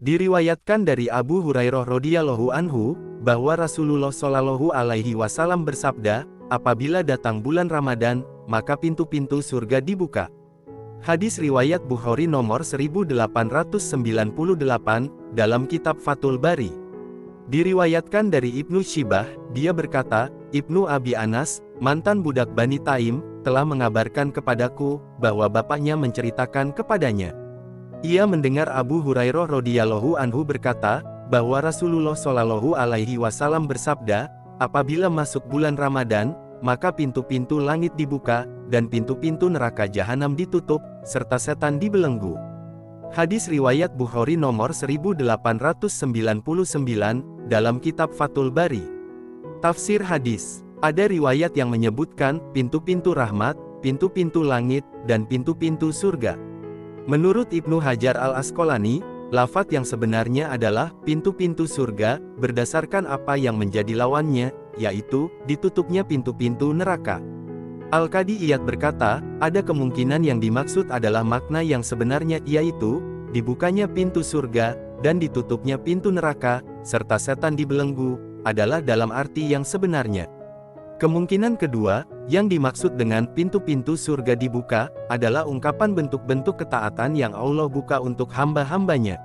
Diriwayatkan dari Abu Hurairah radhiyallahu anhu, bahwa Rasulullah shallallahu alaihi wasallam bersabda, apabila datang bulan Ramadan, maka pintu-pintu surga dibuka. Hadis riwayat Bukhari nomor 1898, dalam kitab Fathul Bari. Diriwayatkan dari Ibnu Syibah, dia berkata, Ibnu Abi Anas, mantan budak Bani Taim, telah mengabarkan kepadaku, bahwa bapaknya menceritakan kepadanya. Ia mendengar Abu Hurairah radhiyallahu anhu berkata, bahwa Rasulullah shallallahu alaihi wasallam bersabda, apabila masuk bulan Ramadan, maka pintu-pintu langit dibuka, dan pintu-pintu neraka jahanam ditutup, serta setan dibelenggu. Hadis riwayat Bukhari nomor 1899, dalam kitab Fathul Bari. Tafsir hadis. Ada riwayat yang menyebutkan, pintu-pintu rahmat, pintu-pintu langit, dan pintu-pintu surga. Menurut Ibnu Hajar al-Asqalani, lafadz yang sebenarnya adalah pintu-pintu surga, berdasarkan apa yang menjadi lawannya, yaitu ditutupnya pintu-pintu neraka. Al-Qadi Iyad berkata, ada kemungkinan yang dimaksud adalah makna yang sebenarnya, yaitu dibukanya pintu surga, dan ditutupnya pintu neraka, serta setan dibelenggu, adalah dalam arti yang sebenarnya. Kemungkinan kedua, yang dimaksud dengan pintu-pintu surga dibuka, adalah ungkapan bentuk-bentuk ketaatan yang Allah buka untuk hamba-hambanya.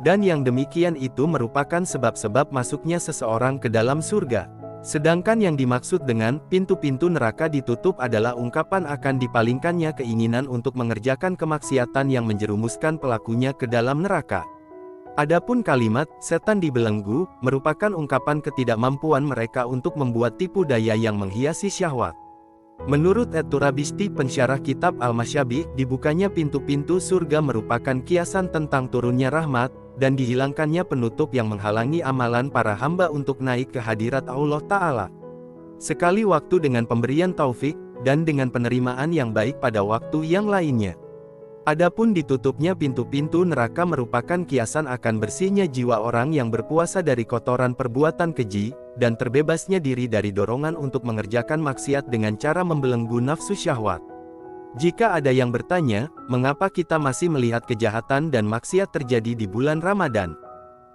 Dan yang demikian itu merupakan sebab-sebab masuknya seseorang ke dalam surga. Sedangkan yang dimaksud dengan pintu-pintu neraka ditutup adalah ungkapan akan dipalingkannya keinginan untuk mengerjakan kemaksiatan yang menjerumuskan pelakunya ke dalam neraka. Adapun kalimat setan dibelenggu merupakan ungkapan ketidakmampuan mereka untuk membuat tipu daya yang menghiasi syahwat. Menurut At-Turabishti pensyarah kitab Al-Masyabih, dibukanya pintu-pintu surga merupakan kiasan tentang turunnya rahmat, dan dihilangkannya penutup yang menghalangi amalan para hamba untuk naik ke hadirat Allah Ta'ala. Sekali waktu dengan pemberian taufik, dan dengan penerimaan yang baik pada waktu yang lainnya. Adapun ditutupnya pintu-pintu neraka merupakan kiasan akan bersihnya jiwa orang yang berpuasa dari kotoran perbuatan keji, dan terbebasnya diri dari dorongan untuk mengerjakan maksiat dengan cara membelenggu nafsu syahwat. Jika ada yang bertanya, mengapa kita masih melihat kejahatan dan maksiat terjadi di bulan Ramadan?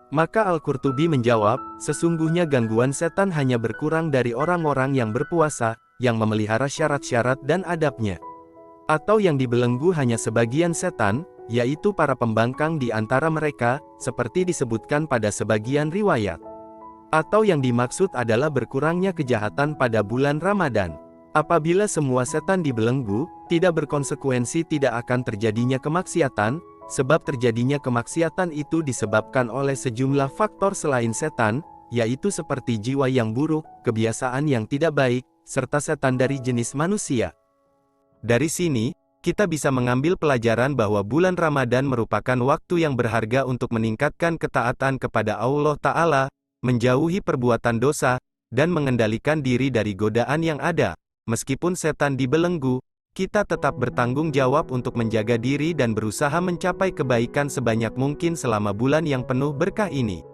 Maka Al-Qurtubi menjawab, sesungguhnya gangguan setan hanya berkurang dari orang-orang yang berpuasa, yang memelihara syarat-syarat dan adabnya. Atau yang dibelenggu hanya sebagian setan, yaitu para pembangkang di antara mereka, seperti disebutkan pada sebagian riwayat. Atau yang dimaksud adalah berkurangnya kejahatan pada bulan Ramadan. Apabila semua setan dibelenggu, tidak berkonsekuensi tidak akan terjadinya kemaksiatan, sebab terjadinya kemaksiatan itu disebabkan oleh sejumlah faktor selain setan, yaitu seperti jiwa yang buruk, kebiasaan yang tidak baik, serta setan dari jenis manusia. Dari sini, kita bisa mengambil pelajaran bahwa bulan Ramadan merupakan waktu yang berharga untuk meningkatkan ketaatan kepada Allah Ta'ala, menjauhi perbuatan dosa, dan mengendalikan diri dari godaan yang ada. Meskipun setan dibelenggu, kita tetap bertanggung jawab untuk menjaga diri dan berusaha mencapai kebaikan sebanyak mungkin selama bulan yang penuh berkah ini.